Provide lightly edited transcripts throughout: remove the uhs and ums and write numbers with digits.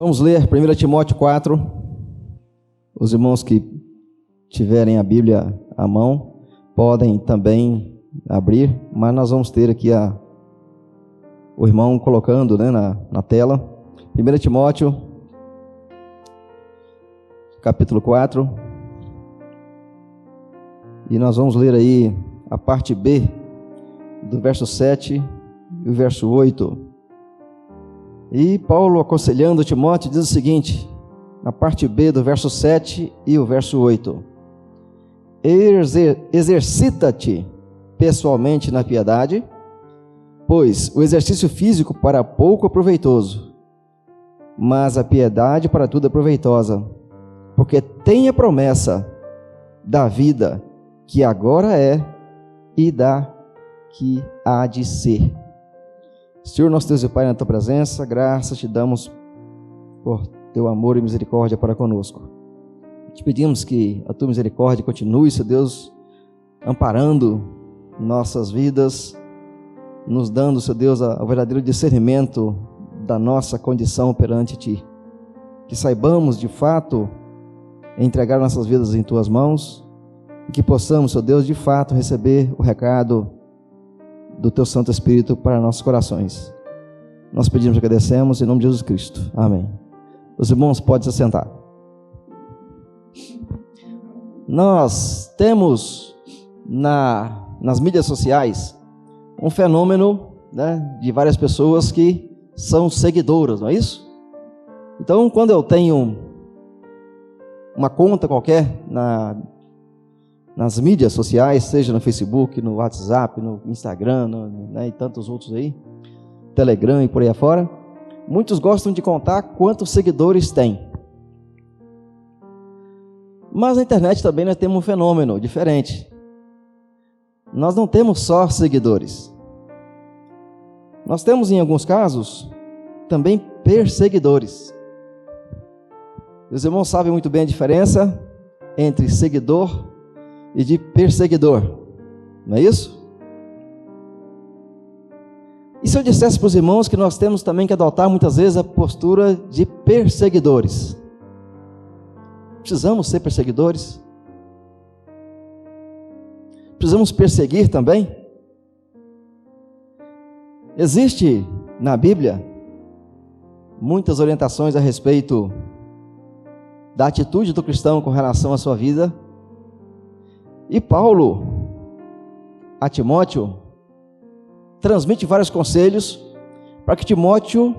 Vamos ler 1 Timóteo 4. Os irmãos que tiverem a Bíblia à mão podem também abrir, mas nós vamos ter aqui o irmão colocando, na tela. 1 Timóteo, capítulo 4. E nós vamos ler aí a parte B, do verso 7 e o verso 8. E Paulo, aconselhando Timóteo, diz o seguinte, na parte B do verso 7 e o verso 8: Exercita-te pessoalmente na piedade, pois o exercício físico para pouco é proveitoso, mas a piedade para tudo é proveitosa, porque tem a promessa da vida que agora é e da que há de ser. Senhor, nosso Deus e Pai, na Tua presença, graças te damos por Teu amor e misericórdia para conosco. Te pedimos que a Tua misericórdia continue, Senhor Deus, amparando nossas vidas, nos dando, Senhor Deus, o verdadeiro discernimento da nossa condição perante Ti. Que saibamos, de fato, entregar nossas vidas em Tuas mãos e que possamos, Senhor Deus, de fato, receber o recado do Teu Santo Espírito para nossos corações. Nós pedimos e agradecemos em nome de Jesus Cristo. Amém. Os irmãos podem se assentar. Nós temos nas mídias sociais um fenômeno, de várias pessoas que são seguidoras, não é isso? Então, quando eu tenho uma conta qualquer nas mídias sociais, seja no Facebook, no WhatsApp, no Instagram, e tantos outros aí, Telegram e por aí afora, muitos gostam de contar quantos seguidores tem. Mas na internet também nós temos um fenômeno diferente. Nós não temos só seguidores. Nós temos, em alguns casos, também perseguidores. Os irmãos sabem muito bem a diferença entre seguidor e de perseguidor, não é isso? E se eu dissesse para os irmãos que nós temos também que adotar muitas vezes a postura de perseguidores? Precisamos ser perseguidores? Precisamos perseguir também? Existe na Bíblia muitas orientações a respeito da atitude do cristão com relação à sua vida. E Paulo, a Timóteo, transmite vários conselhos para que Timóteo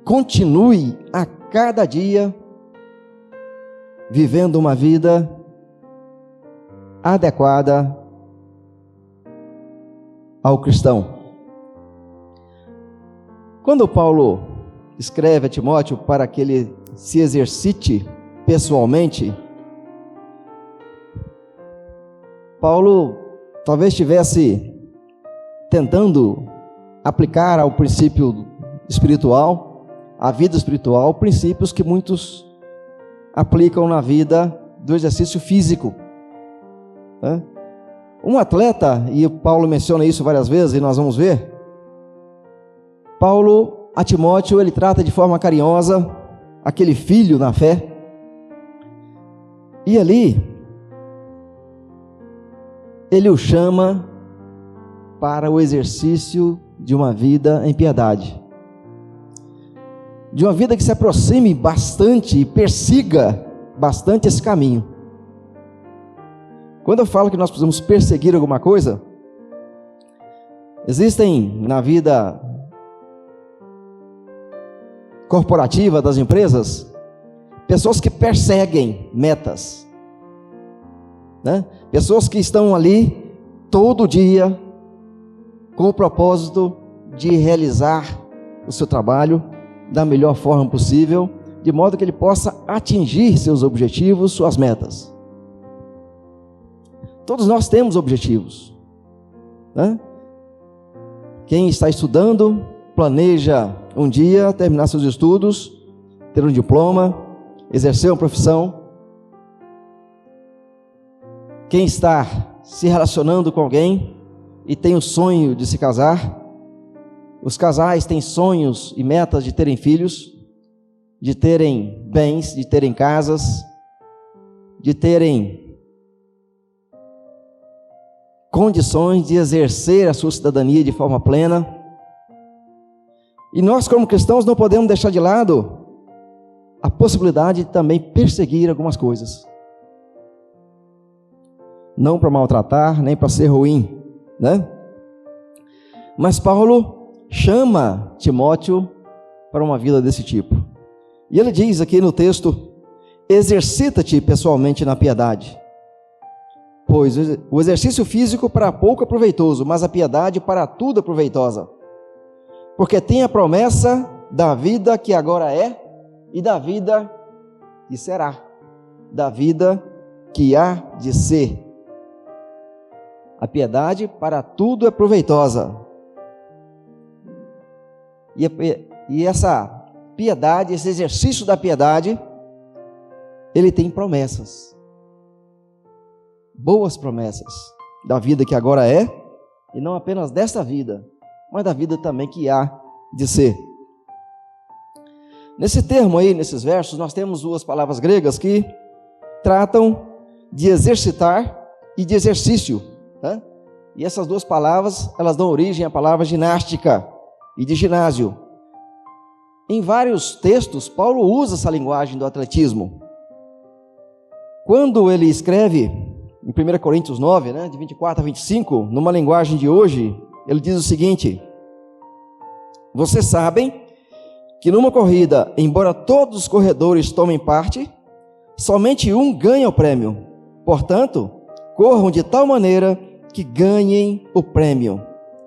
continue a cada dia vivendo uma vida adequada ao cristão. Quando Paulo escreve a Timóteo para que ele se exercite pessoalmente, Paulo talvez estivesse tentando aplicar ao princípio espiritual, à vida espiritual, princípios que muitos aplicam na vida do exercício físico. Um atleta, e Paulo menciona isso várias vezes, e nós vamos ver, Paulo, a Timóteo, ele trata de forma carinhosa aquele filho na fé, e ali ele o chama para o exercício de uma vida em piedade, de uma vida que se aproxime bastante e persiga bastante esse caminho. Quando eu falo que nós precisamos perseguir alguma coisa, existem na vida corporativa das empresas pessoas que perseguem metas, pessoas que estão ali todo dia com o propósito de realizar o seu trabalho da melhor forma possível, de modo que ele possa atingir seus objetivos, suas metas. Todos nós temos objetivos, Quem está estudando planeja um dia terminar seus estudos, ter um diploma, exercer uma profissão. Quem está se relacionando com alguém e tem o sonho de se casar, Os casais têm sonhos e metas de terem filhos, de terem bens, de terem casas, de terem condições de exercer a sua cidadania de forma plena. E nós, como cristãos, não podemos deixar de lado a possibilidade de também perseguir algumas coisas. Não para maltratar, nem para ser ruim, né? Mas Paulo chama Timóteo para uma vida desse tipo. E ele diz aqui no texto: exercita-te pessoalmente na piedade, pois o exercício físico para pouco é proveitoso, mas a piedade para tudo é proveitosa, porque tem a promessa da vida que agora é e da vida que será, da vida que há de ser. A piedade para tudo é proveitosa. E essa piedade, esse exercício da piedade, ele tem promessas. Boas promessas da vida que agora é, e não apenas desta vida, mas da vida também que há de ser. Nesse termo aí, nesses versos, nós temos duas palavras gregas que tratam de exercitar e de exercício, né? E essas duas palavras, elas dão origem à palavra ginástica e de ginásio. Em vários textos, Paulo usa essa linguagem do atletismo. Quando ele escreve em 1 Coríntios 9, de 24 a 25, numa linguagem de hoje, ele diz o seguinte: vocês sabem que numa corrida, embora todos os corredores tomem parte, somente um ganha o prêmio. Portanto, corram de tal maneira que ganhem o prêmio.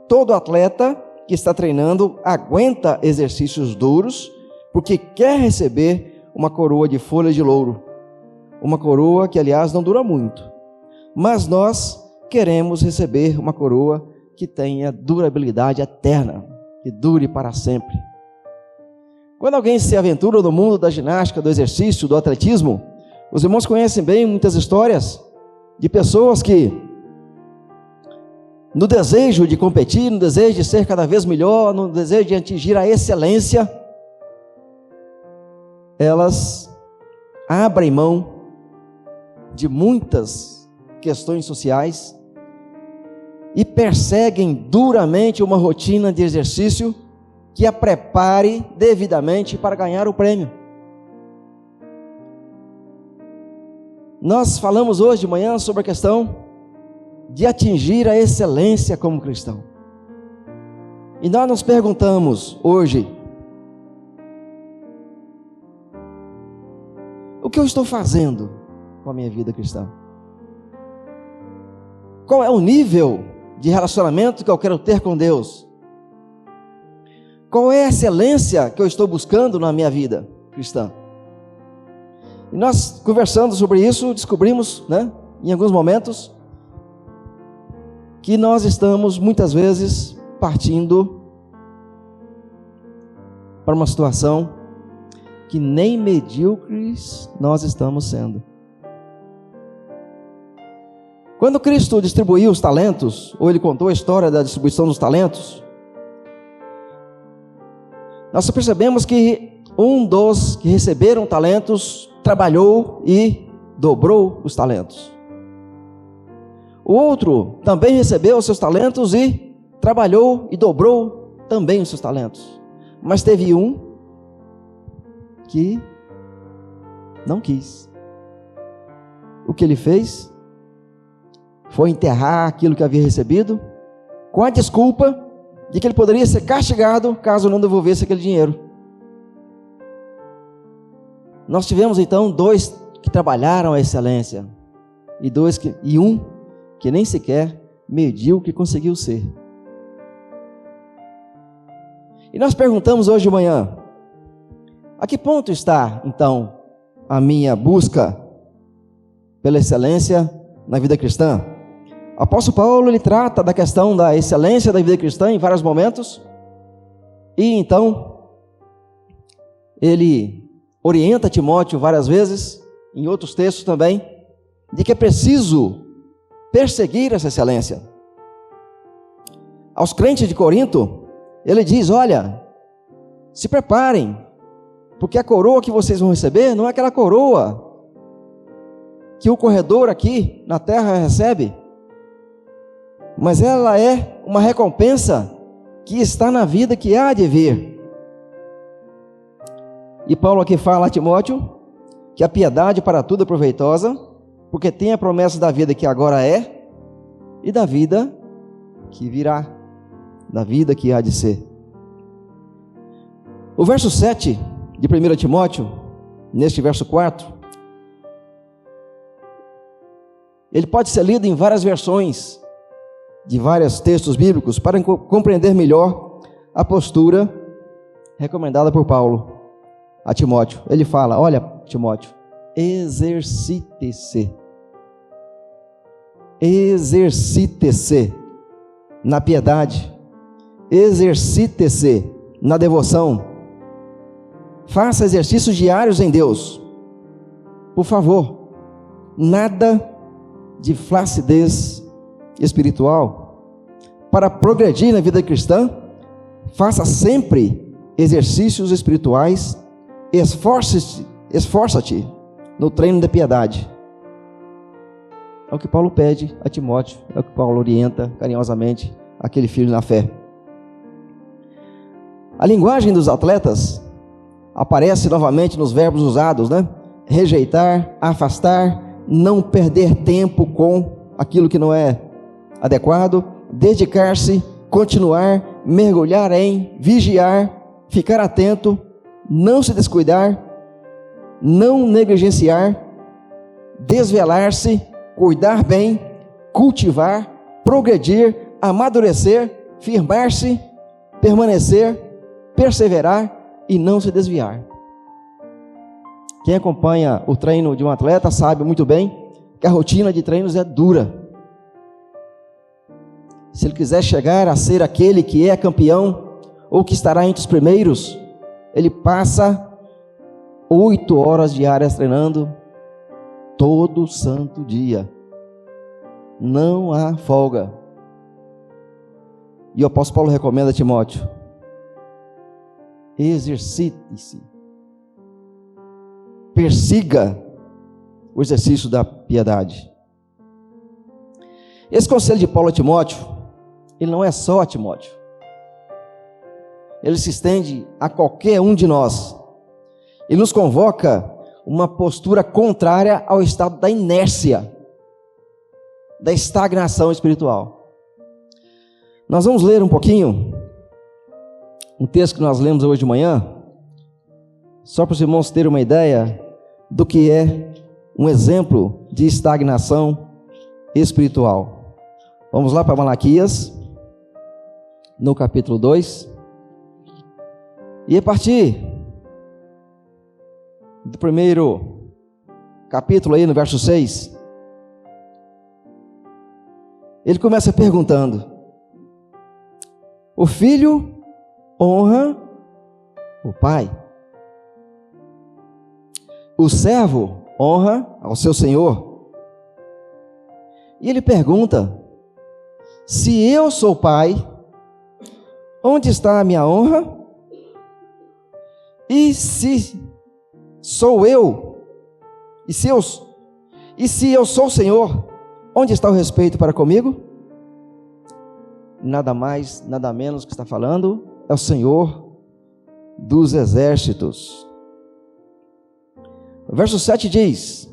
Todo atleta que está treinando aguenta exercícios duros, porque quer receber uma coroa de folhas de louro. Uma coroa que, aliás, não dura muito. Mas nós queremos receber uma coroa que tenha durabilidade eterna, que dure para sempre. Quando alguém se aventura no mundo da ginástica, do exercício, do atletismo, os irmãos conhecem bem muitas histórias de pessoas que, no desejo de competir, no desejo de ser cada vez melhor, no desejo de atingir a excelência, elas abrem mão de muitas questões sociais e perseguem duramente uma rotina de exercício que a prepare devidamente para ganhar o prêmio. Nós falamos hoje de manhã sobre a questão de atingir a excelência como cristão. E nós nos perguntamos hoje: o que eu estou fazendo com a minha vida cristã? Qual é o nível de relacionamento que eu quero ter com Deus? Qual é a excelência que eu estou buscando na minha vida cristã? E nós, conversando sobre isso, descobrimos, em alguns momentos, que nós estamos muitas vezes partindo para uma situação que nem medíocres nós estamos sendo. Quando Cristo distribuiu os talentos, ou Ele contou a história da distribuição dos talentos, nós percebemos que um dos que receberam talentos trabalhou e dobrou os talentos. O outro também recebeu os seus talentos e trabalhou e dobrou também os seus talentos. Mas teve um que não quis. O que ele fez foi enterrar aquilo que havia recebido, com a desculpa de que ele poderia ser castigado caso não devolvesse aquele dinheiro. Nós tivemos então dois que trabalharam a excelência e um que nem sequer mediu o que conseguiu ser. E nós perguntamos hoje de manhã: a que ponto está então a minha busca pela excelência na vida cristã? O apóstolo Paulo, ele trata da questão da excelência da vida cristã em vários momentos, e então ele orienta Timóteo várias vezes, em outros textos também, de que é preciso perseguir essa excelência. Aos crentes de Corinto, ele diz: olha, se preparem, porque a coroa que vocês vão receber não é aquela coroa que o corredor aqui na terra recebe, mas ela é uma recompensa que está na vida que há de vir. E Paulo aqui fala a Timóteo que a piedade para tudo é proveitosa, porque tem a promessa da vida que agora é e da vida que virá, da vida que há de ser. O verso 7 de 1 Timóteo, neste verso 4, ele pode ser lido em várias versões de vários textos bíblicos para compreender melhor a postura recomendada por Paulo a Timóteo. Ele fala: olha, Timóteo, exercite-se na piedade, exercite-se na devoção, faça exercícios diários em Deus, por favor, nada de flacidez espiritual. Para progredir na vida cristã, faça sempre exercícios espirituais, esforça-te no treino da piedade. É o que Paulo pede a Timóteo, é o que Paulo orienta carinhosamente aquele filho na fé. A linguagem dos atletas aparece novamente nos verbos usados, né? Rejeitar, afastar, não perder tempo com aquilo que não é adequado, dedicar-se, continuar, mergulhar em, vigiar, ficar atento, não se descuidar, não negligenciar, desvelar-se, cuidar bem, cultivar, progredir, amadurecer, firmar-se, permanecer, perseverar e não se desviar. Quem acompanha o treino de um atleta sabe muito bem que a rotina de treinos é dura. Se ele quiser chegar a ser aquele que é campeão ou que estará entre os primeiros, ele passa 8 horas diárias treinando todo santo dia. Não há folga. E o apóstolo Paulo recomenda a Timóteo: exercite-se, persiga o exercício da piedade. Esse conselho de Paulo a Timóteo, ele não é só a Timóteo, ele se estende a qualquer um de nós. Ele nos convoca uma postura contrária ao estado da inércia, da estagnação espiritual. Nós vamos ler um pouquinho um texto que nós lemos hoje de manhã, só para os irmãos terem uma ideia do que é um exemplo de estagnação espiritual. Vamos lá para Malaquias, no capítulo 2, e a partir do primeiro capítulo aí no verso 6, ele começa perguntando: o filho honra o pai, o servo honra ao seu senhor. E ele pergunta: se eu sou pai, onde está a minha honra? E se sou eu, e se eu sou o Senhor, onde está o respeito para comigo? Nada mais, nada menos que está falando é o Senhor dos exércitos. O verso 7 diz,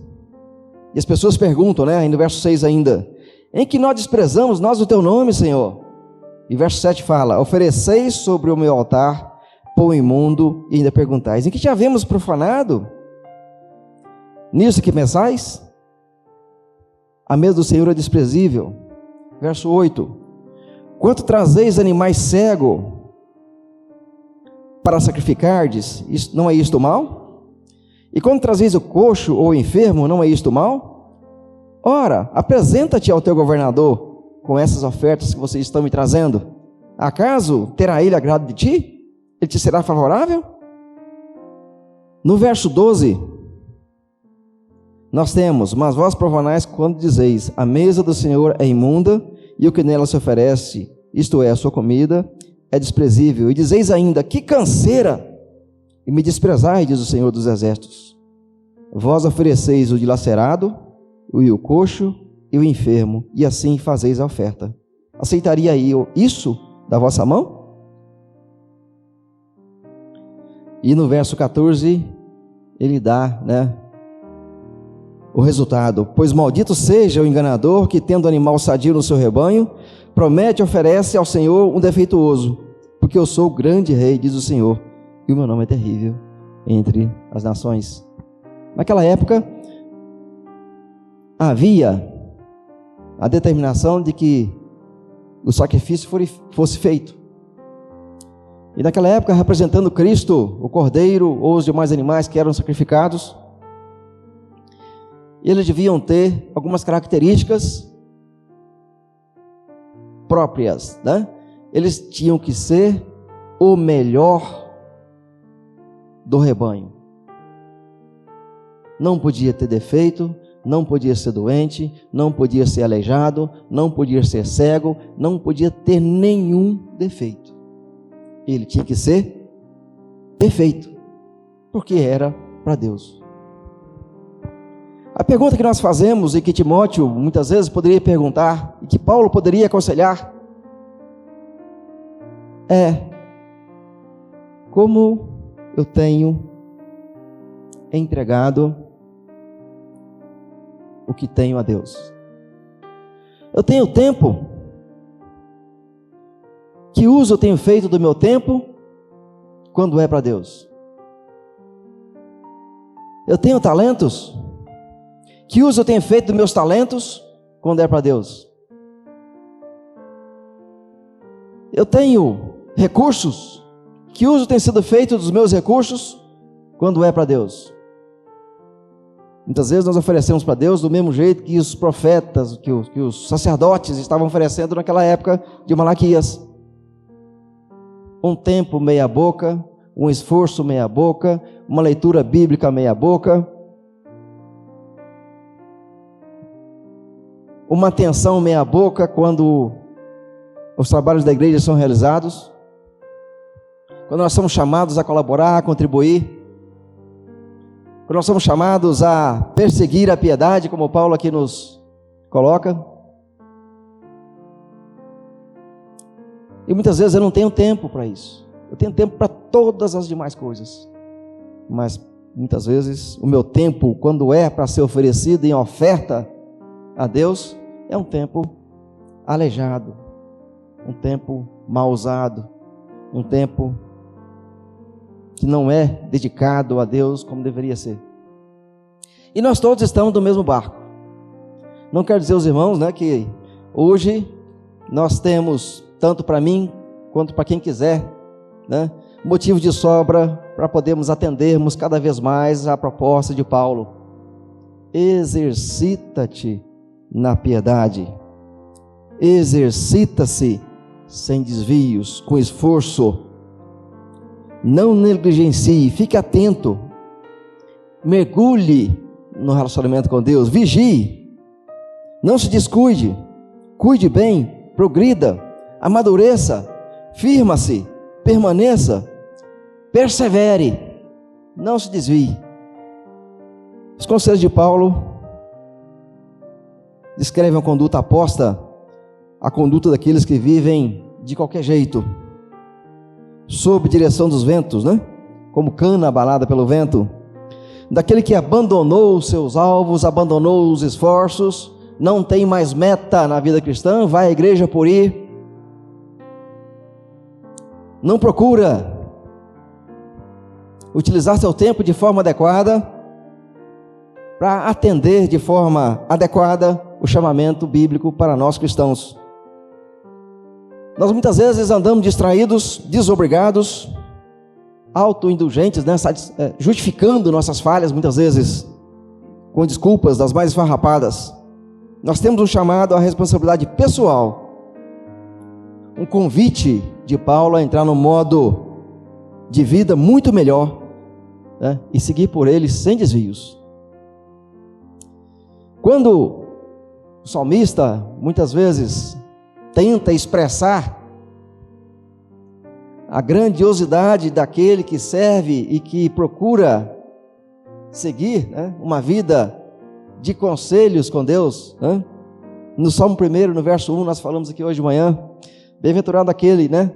e as pessoas perguntam, né, no verso 6 ainda: em que nós desprezamos nós o teu nome, Senhor? E verso 7 fala: ofereceis sobre o meu altar pão imundo, e ainda perguntais: em que te havemos profanado? Nisso que pensais? A mesa do Senhor é desprezível. Verso 8: quanto trazeis animais cegos para sacrificardes, não é isto mal? E quando trazeis o coxo ou o enfermo, não é isto mal? Ora, apresenta-te ao teu governador com essas ofertas que vocês estão me trazendo. Acaso terá ele agrado de ti? Ele te será favorável? No verso 12, nós temos: mas vós profanais quando dizeis: a mesa do Senhor é imunda, e o que nela se oferece, isto é, a sua comida, é desprezível. E dizeis ainda: que canseira! E me desprezai, diz o Senhor dos Exércitos. Vós ofereceis o dilacerado, o coxo e o enfermo, e assim fazeis a oferta. Aceitaria eu isso da vossa mão? E no verso 14, ele dá, o resultado: pois maldito seja o enganador que, tendo animal sadio no seu rebanho, promete e oferece ao Senhor um defeituoso, porque eu sou o grande rei, diz o Senhor, e o meu nome é terrível entre as nações. Naquela época, havia a determinação de que o sacrifício fosse feito. E naquela época, representando Cristo, o cordeiro ou os demais animais que eram sacrificados, eles deviam ter algumas características próprias, Eles tinham que ser o melhor do rebanho. Não podia ter defeito, não podia ser doente, não podia ser aleijado, não podia ser cego, não podia ter nenhum defeito. Ele tinha que ser perfeito, porque era para Deus. A pergunta que nós fazemos e que Timóteo muitas vezes poderia perguntar, e que Paulo poderia aconselhar, é: como eu tenho entregado o que tenho a Deus? Eu tenho tempo? Que uso eu tenho feito do meu tempo quando é para Deus? Eu tenho talentos? Que uso eu tenho feito dos meus talentos quando é para Deus? Eu tenho recursos? Que uso tem sido feito dos meus recursos quando é para Deus? Muitas vezes nós oferecemos para Deus do mesmo jeito que os profetas, que os sacerdotes estavam oferecendo naquela época de Malaquias. Um tempo meia boca, um esforço meia boca, uma leitura bíblica meia boca, uma atenção meia boca quando os trabalhos da igreja são realizados, quando nós somos chamados a colaborar, a contribuir, quando nós somos chamados a perseguir a piedade, como Paulo aqui nos coloca. E muitas vezes eu não tenho tempo para isso. Eu tenho tempo para todas as demais coisas, mas muitas vezes o meu tempo, quando é para ser oferecido em oferta a Deus, é um tempo aleijado, um tempo mal usado, um tempo que não é dedicado a Deus como deveria ser. E nós todos estamos no mesmo barco. Não quero dizer aos irmãos, que hoje nós temos, tanto para mim quanto para quem quiser, motivo de sobra para podermos atendermos cada vez mais a proposta de Paulo. Exercita-te na piedade, exercita-se sem desvios, com esforço, não negligencie, fique atento, mergulhe no relacionamento com Deus, vigie, não se descuide, cuide bem, progrida, amadureça, firma-se, permaneça, persevere, não se desvie. Os conselhos de Paulo descrevem a conduta oposta à conduta daqueles que vivem de qualquer jeito, sob direção dos ventos, como cana abalada pelo vento, daquele que abandonou os seus alvos, abandonou os esforços, não tem mais meta na vida cristã, vai à igreja por ir, não procura utilizar seu tempo de forma adequada para atender de forma adequada o chamamento bíblico para nós cristãos. Nós muitas vezes andamos distraídos, desobrigados, autoindulgentes, justificando nossas falhas muitas vezes com desculpas das mais esfarrapadas. Nós temos um chamado à responsabilidade pessoal, um convite de Paulo a entrar no modo de vida muito melhor, e seguir por ele sem desvios. Quando o salmista muitas vezes tenta expressar a grandiosidade daquele que serve e que procura seguir, né, uma vida de conselhos com Deus, né? No Salmo 1, no verso 1, nós falamos aqui hoje de manhã, bem-aventurado aquele, né,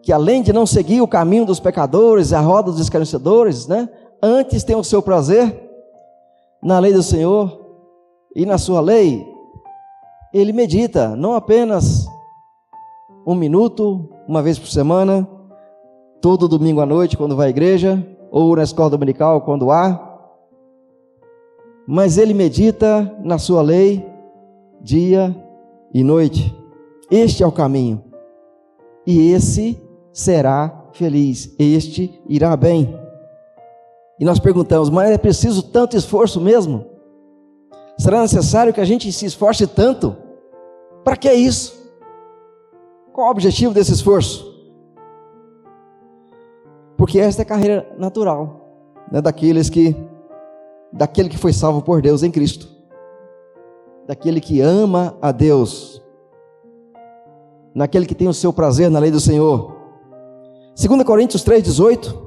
que além de não seguir o caminho dos pecadores, a roda dos escarnecedores, né, antes tem o seu prazer na lei do Senhor, e na sua lei ele medita, não apenas 1 minuto, uma vez por semana, todo domingo à noite quando vai à igreja, ou na escola dominical quando há, mas ele medita na sua lei dia e noite. Este é o caminho, e esse será feliz, este irá bem. E nós perguntamos, mas é preciso tanto esforço mesmo? Será necessário que a gente se esforce tanto? Para que isso? Qual o objetivo desse esforço? Porque esta é a carreira natural, né, daquele que foi salvo por Deus em Cristo, daquele que ama a Deus, naquele que tem o seu prazer na lei do Senhor. 2 Coríntios 3,18,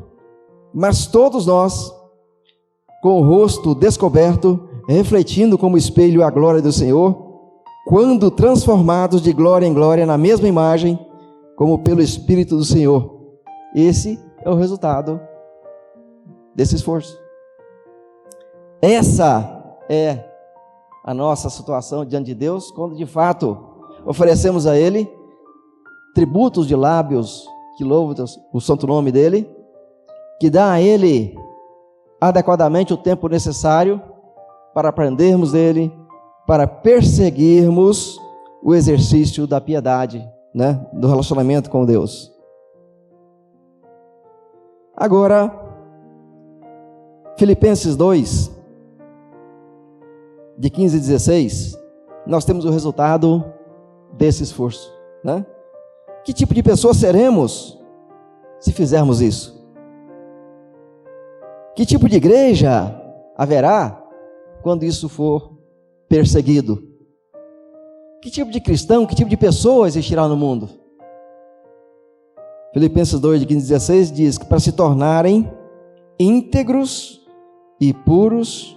mas todos nós, com o rosto descoberto, refletindo como espelho a glória do Senhor, quando transformados de glória em glória na mesma imagem, como pelo Espírito do Senhor. Esse é o resultado desse esforço. Essa é a nossa situação diante de Deus, quando de fato oferecemos a Ele tributos de lábios que louvam o santo nome dEle, que dá a Ele adequadamente o tempo necessário para aprendermos dEle, para perseguirmos o exercício da piedade, né, do relacionamento com Deus. Agora, Filipenses 2, de 15 e 16, nós temos o resultado desse esforço, né? Que tipo de pessoa seremos se fizermos isso? Que tipo de igreja haverá quando isso for perseguido? Que tipo de cristão, que tipo de pessoa existirá no mundo? Filipenses 2, de 15 e 16 diz que para se tornarem íntegros e puros,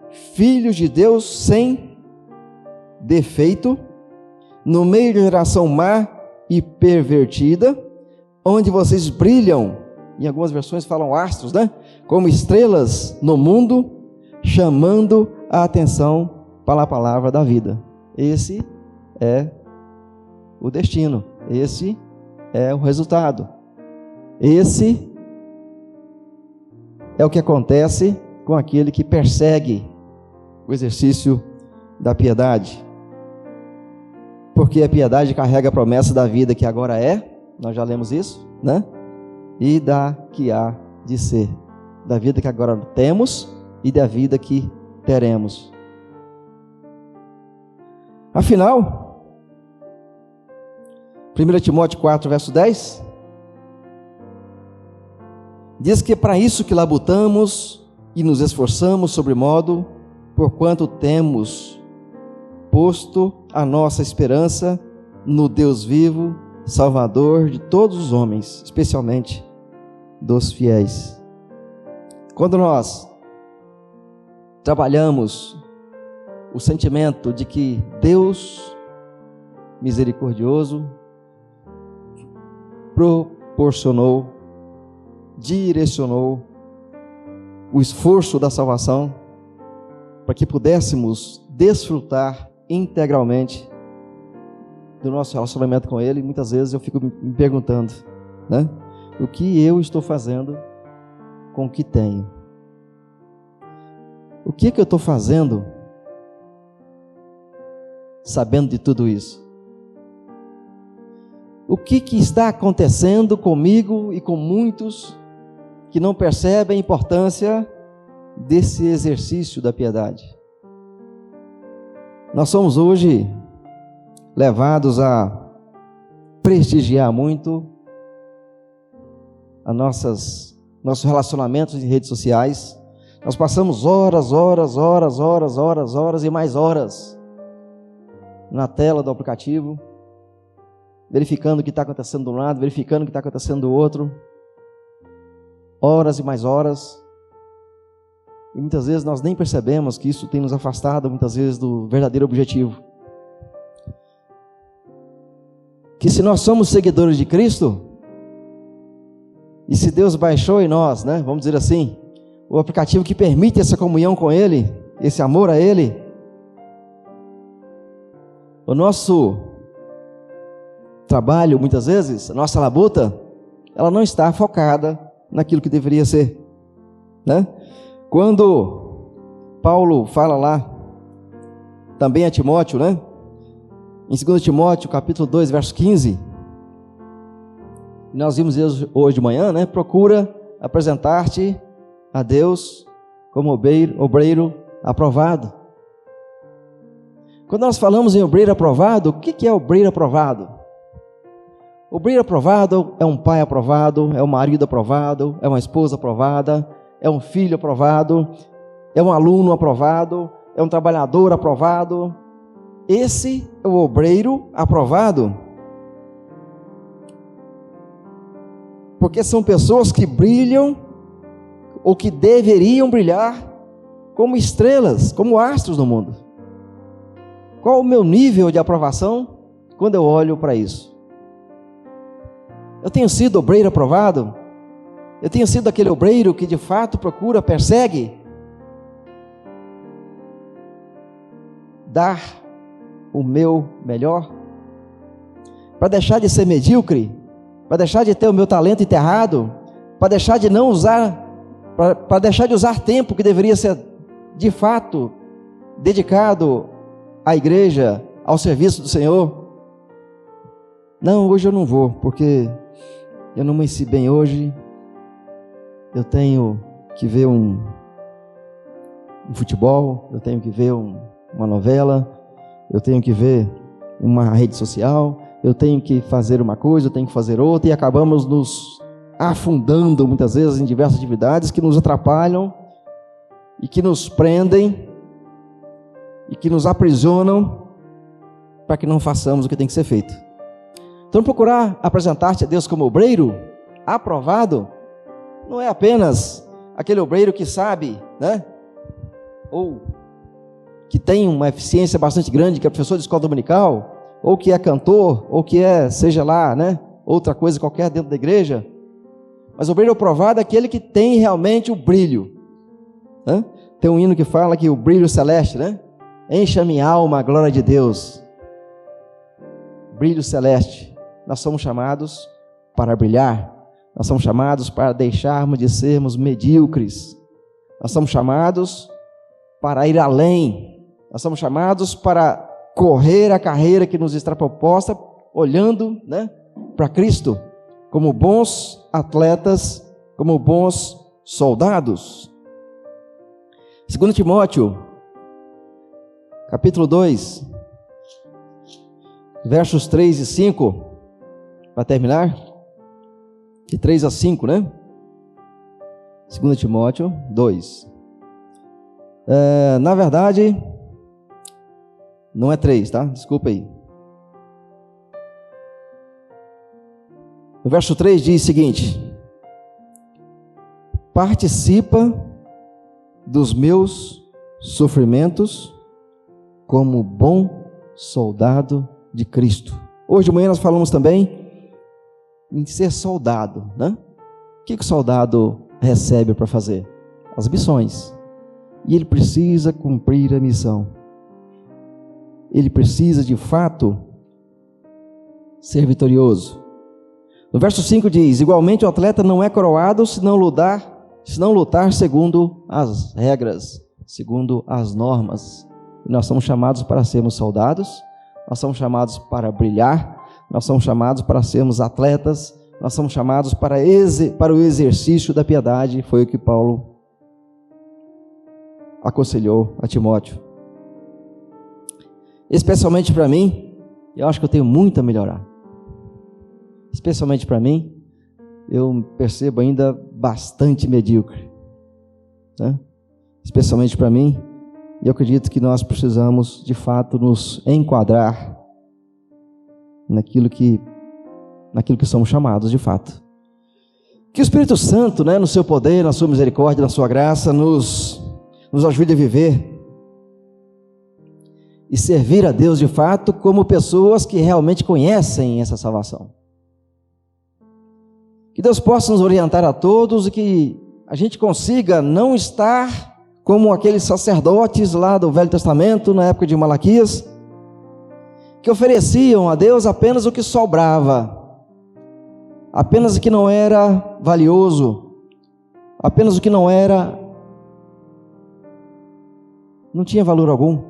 filhos de Deus sem defeito, no meio de uma geração má e pervertida, onde vocês brilham, em algumas versões falam astros, né? Como estrelas no mundo, chamando a atenção para a palavra da vida. Esse é o destino, esse é o resultado, esse é o que acontece com aquele que persegue o exercício da piedade. Porque a piedade carrega a promessa da vida que agora é, nós já lemos isso, né? E da que há de ser, da vida que agora temos e da vida que teremos. Afinal, 1 Timóteo 4, verso 10, diz que é para isso que labutamos e nos esforçamos sobremodo, porquanto temos posto a nossa esperança no Deus vivo, Salvador de todos os homens, especialmente dos fiéis. Quando nós trabalhamos o sentimento de que Deus misericordioso proporcionou, direcionou o esforço da salvação para que pudéssemos desfrutar integralmente do nosso relacionamento com Ele. Muitas vezes eu fico me perguntando, né? O que eu estou fazendo com o que tenho? O que eu estou fazendo sabendo de tudo isso? O que está acontecendo comigo e com muitos que não percebem a importância desse exercício da piedade? Nós somos hoje levados a prestigiar muito nossos relacionamentos em redes sociais. Nós passamos horas e mais horas na tela do aplicativo, verificando o que está acontecendo de um lado, verificando o que está acontecendo do outro, horas e mais horas, e muitas vezes nós nem percebemos que isso tem nos afastado muitas vezes do verdadeiro objetivo. Que se nós somos seguidores de Cristo, e se Deus baixou em nós, né, vamos dizer assim, o aplicativo que permite essa comunhão com Ele, esse amor a Ele, o nosso trabalho, muitas vezes, a nossa labuta, ela não está focada naquilo que deveria ser, né? Quando Paulo fala lá, também a Timóteo, né? Em 2 Timóteo, capítulo 2, verso 15, nós vimos hoje de manhã, né? Procura apresentar-te a Deus como obreiro aprovado. Quando nós falamos em obreiro aprovado, o que é obreiro aprovado? Obreiro aprovado é um pai aprovado, é um marido aprovado, é uma esposa aprovada, é um filho aprovado, é um aluno aprovado, é um trabalhador aprovado. Esse é o obreiro aprovado. Porque são pessoas que brilham, ou que deveriam brilhar, como estrelas, como astros no mundo. Qual o meu nível de aprovação quando eu olho para isso? Eu tenho sido obreiro aprovado? Eu tenho sido aquele obreiro que de fato procura, persegue dar o meu melhor? Para deixar de ser medíocre? Para deixar de ter o meu talento enterrado? Para deixar de não usar, para deixar de usar tempo que deveria ser de fato dedicado à igreja, ao serviço do Senhor? Não, hoje eu não vou, porque eu não amanheci bem hoje, eu tenho que ver um futebol, eu tenho que ver uma novela, eu tenho que ver uma rede social, eu tenho que fazer uma coisa, eu tenho que fazer outra, e acabamos nos afundando muitas vezes em diversas atividades que nos atrapalham e que nos prendem e que nos aprisionam para que não façamos o que tem que ser feito. Então, procurar apresentar-te a Deus como obreiro aprovado não é apenas aquele obreiro que sabe, né? Ou que tem uma eficiência bastante grande, que é professor de escola dominical, ou que é cantor, ou que é, seja lá, né? Outra coisa qualquer dentro da igreja. Mas o obreiro aprovado é aquele que tem realmente o brilho, né? Tem um hino que fala que o brilho celeste, né? Enche a minha alma a glória de Deus. Brilho celeste. Nós somos chamados para brilhar. Nós somos chamados para deixarmos de sermos medíocres. Nós somos chamados para ir além. Nós somos chamados para correr a carreira que nos está proposta, olhando, né, para Cristo, como bons atletas, como bons soldados. 2 Timóteo, capítulo 2, versos 3 e 5, para terminar, de 3 a 5, né? 2 Timóteo 2. Na verdade, não é 3, tá? Desculpa aí. O verso 3 diz o seguinte: participa dos meus sofrimentos como bom soldado de Cristo. Hoje de manhã nós falamos também em ser soldado, né? O que o soldado recebe para fazer? As missões. E ele precisa cumprir a missão. Ele precisa de fato ser vitorioso. No verso 5 diz: igualmente o atleta não é coroado se não lutar segundo as regras, segundo as normas. E nós somos chamados para sermos soldados, nós somos chamados para brilhar, nós somos chamados para sermos atletas, nós somos chamados para o exercício da piedade. Foi o que Paulo aconselhou a Timóteo. Especialmente para mim, eu acho que eu tenho muito a melhorar. Especialmente para mim, eu me percebo ainda bastante medíocre, né? Especialmente para mim, e eu acredito que nós precisamos de fato nos enquadrar naquilo que naquilo que somos chamados de fato. Que o Espírito Santo, no seu poder, na sua misericórdia, na sua graça, nos ajude a viver e servir a Deus de fato como pessoas que realmente conhecem essa salvação. Que Deus possa nos orientar a todos e que a gente consiga não estar como aqueles sacerdotes lá do Velho Testamento, na época de Malaquias, que ofereciam a Deus apenas o que sobrava, apenas o que não era valioso, apenas o que não tinha valor algum.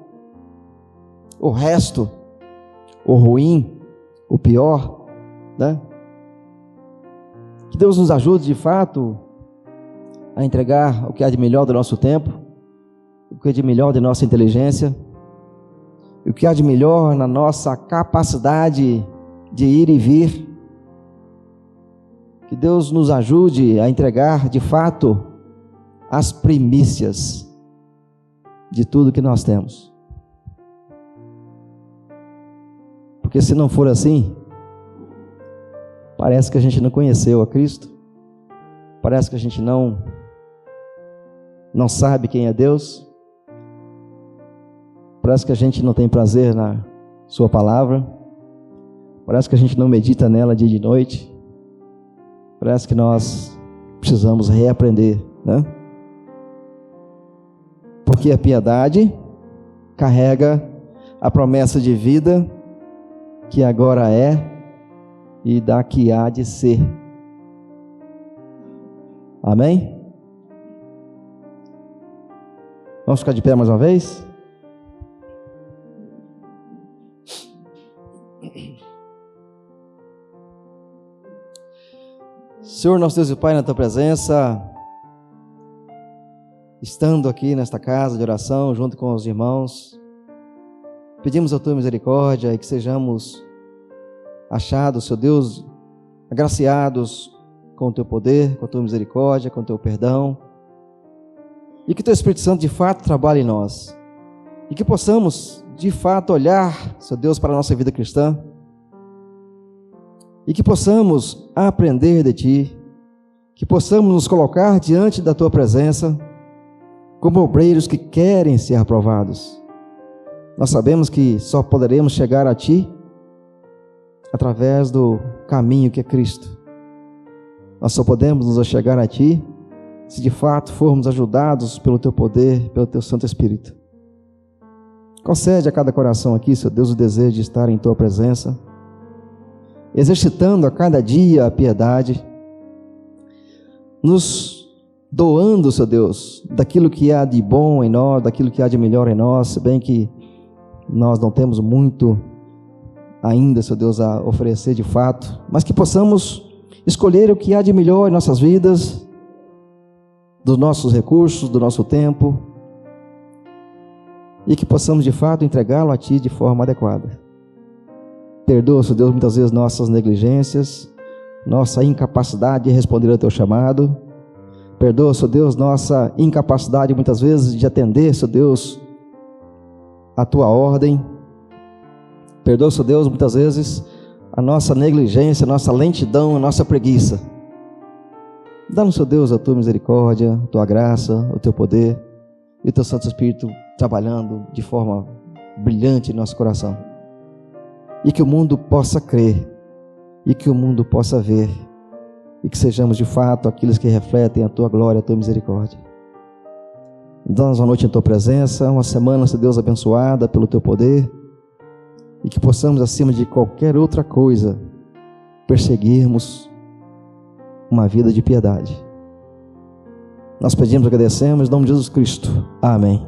O resto, o ruim, o pior, Que Deus nos ajude de fato a entregar o que há de melhor do nosso tempo, o que há de melhor da nossa inteligência, o que há de melhor na nossa capacidade de ir e vir. Que Deus nos ajude a entregar de fato as primícias de tudo que nós temos. Porque se não for assim, parece que a gente não conheceu a Cristo, parece que a gente não sabe quem é Deus, parece que a gente não tem prazer na sua palavra, parece que a gente não medita nela dia e noite, parece que nós precisamos reaprender, Porque a piedade carrega a promessa de vida que agora é e da que há de ser. Amém? Vamos ficar de pé mais uma vez? Senhor, nosso Deus e Pai, na Tua presença, estando aqui nesta casa de oração, junto com os irmãos, pedimos a Tua misericórdia e que sejamos achados, Seu Deus, agraciados com o Teu poder, com a Tua misericórdia, com o Teu perdão, e que Teu Espírito Santo de fato trabalhe em nós, e que possamos de fato olhar, Seu Deus, para a nossa vida cristã, e que possamos aprender de Ti, que possamos nos colocar diante da Tua presença como obreiros que querem ser aprovados. Nós sabemos que só poderemos chegar a Ti através do caminho que é Cristo. Nós só podemos nos chegar a Ti se de fato formos ajudados pelo Teu poder, pelo Teu Santo Espírito. Concede a cada coração aqui, Seu Deus, o desejo de estar em Tua presença, exercitando a cada dia a piedade, nos doando, Seu Deus, daquilo que há de bom em nós, daquilo que há de melhor em nós, se bem que nós não temos muito ainda, Seu Deus, a oferecer de fato, mas que possamos escolher o que há de melhor em nossas vidas, dos nossos recursos, do nosso tempo, e que possamos de fato entregá-lo a Ti de forma adequada. Perdoa, Seu Deus, muitas vezes nossas negligências, nossa incapacidade de responder ao Teu chamado. Perdoa, Seu Deus, nossa incapacidade muitas vezes de atender, Seu Deus, a Tua ordem. Perdoa, Seu Deus, muitas vezes a nossa negligência, a nossa lentidão, a nossa preguiça. Dá-nos, Seu Deus, a Tua misericórdia, a Tua graça, o Teu poder e o Teu Santo Espírito trabalhando de forma brilhante em nosso coração. E que o mundo possa crer, e que o mundo possa ver, e que sejamos de fato aqueles que refletem a Tua glória, a Tua misericórdia. Dá-nos uma noite em Tua presença, uma semana, Seu Deus, abençoada pelo Teu poder, e que possamos, acima de qualquer outra coisa, perseguirmos uma vida de piedade. Nós pedimos, agradecemos, em nome de Jesus Cristo. Amém.